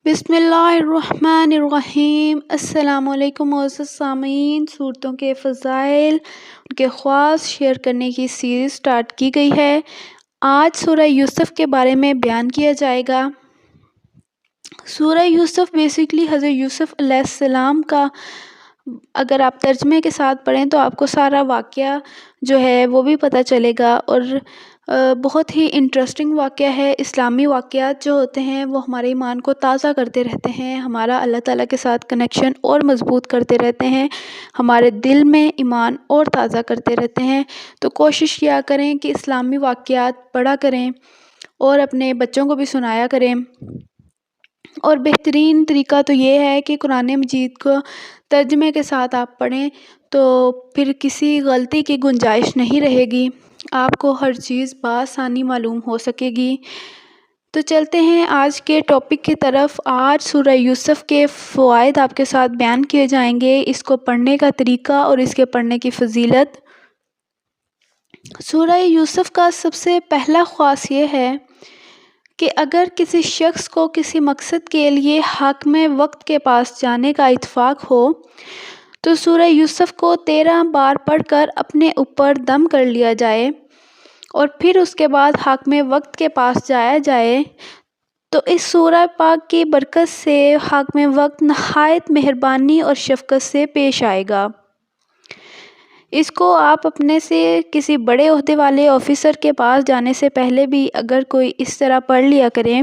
بسم اللہ الرحمن الرحیم۔ السلام علیکم معزز سامعین، صورتوں کے فضائل ان کے خواص شیئر کرنے کی سیریز سٹارٹ کی گئی ہے۔ آج سورہ یوسف کے بارے میں بیان کیا جائے گا۔ سورہ یوسف بیسیکلی حضرت یوسف علیہ السلام کا اگر آپ ترجمے کے ساتھ پڑھیں تو آپ کو سارا واقعہ جو ہے وہ بھی پتہ چلے گا، اور بہت ہی انٹرسٹنگ واقعہ ہے۔ اسلامی واقعات جو ہوتے ہیں وہ ہمارے ایمان کو تازہ کرتے رہتے ہیں، ہمارا اللہ تعالیٰ کے ساتھ کنیکشن اور مضبوط کرتے رہتے ہیں، ہمارے دل میں ایمان اور تازہ کرتے رہتے ہیں۔ تو کوشش کیا کریں کہ اسلامی واقعات پڑھا کریں اور اپنے بچوں کو بھی سنایا کریں۔ اور بہترین طریقہ تو یہ ہے کہ قرآن مجید کو ترجمے کے ساتھ آپ پڑھیں، تو پھر کسی غلطی کی گنجائش نہیں رہے گی، آپ کو ہر چیز بآسانی معلوم ہو سکے گی۔ تو چلتے ہیں آج کے ٹاپک کی طرف۔ آج سورہ یوسف کے فوائد آپ کے ساتھ بیان کیے جائیں گے، اس کو پڑھنے کا طریقہ اور اس کے پڑھنے کی فضیلت۔ سورہ یوسف کا سب سے پہلا خاص یہ ہے کہ اگر کسی شخص کو کسی مقصد کے لیے حاکم وقت کے پاس جانے کا اتفاق ہو تو سورہ یوسف کو 13 بار پڑھ کر اپنے اوپر دم کر لیا جائے اور پھر اس کے بعد حاکم وقت کے پاس جایا جائے، تو اس سورہ پاک کی برکت سے حاکم وقت نہایت مہربانی اور شفقت سے پیش آئے گا۔ اس کو آپ اپنے سے کسی بڑے عہدے والے آفیسر کے پاس جانے سے پہلے بھی اگر کوئی اس طرح پڑھ لیا کریں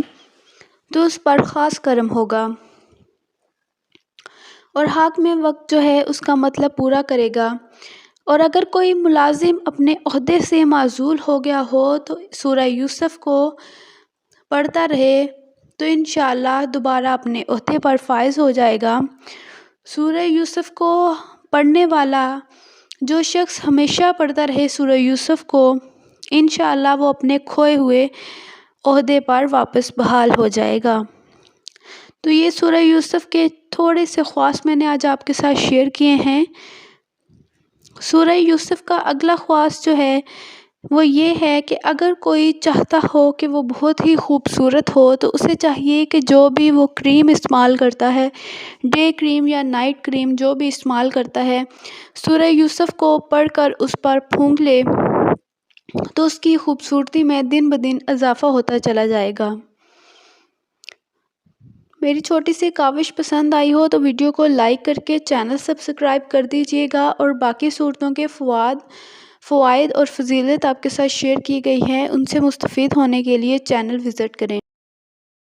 تو اس پر خاص کرم ہوگا، اور حاکم وقت جو ہے اس کا مطلب پورا کرے گا۔ اور اگر کوئی ملازم اپنے عہدے سے معزول ہو گیا ہو تو سورہ یوسف کو پڑھتا رہے تو انشاءاللہ دوبارہ اپنے عہدے پر فائز ہو جائے گا۔ سورہ یوسف کو پڑھنے والا جو شخص ہمیشہ پڑھتا رہے سورہ یوسف کو، انشاءاللہ وہ اپنے کھوئے ہوئے عہدے پر واپس بحال ہو جائے گا۔ تو یہ سورہ یوسف کے تھوڑے سے خواص میں نے آج آپ کے ساتھ شیئر کیے ہیں۔ سورہ یوسف کا اگلا خواص جو ہے وہ یہ ہے کہ اگر کوئی چاہتا ہو کہ وہ بہت ہی خوبصورت ہو تو اسے چاہیے کہ جو بھی وہ کریم استعمال کرتا ہے، ڈے کریم یا نائٹ کریم جو بھی استعمال کرتا ہے، سورہ یوسف کو پڑھ کر اس پر پھونک لے تو اس کی خوبصورتی میں دن بدن اضافہ ہوتا چلا جائے گا۔ میری چھوٹی سی کاوش پسند آئی ہو تو ویڈیو کو لائک کر کے چینل سبسکرائب کر دیجیے گا، اور باقی صورتوں کے فوائد اور فضیلت آپ کے ساتھ شیئر کی گئی ہیں، ان سے مستفید ہونے کے لیے چینل وزٹ کریں۔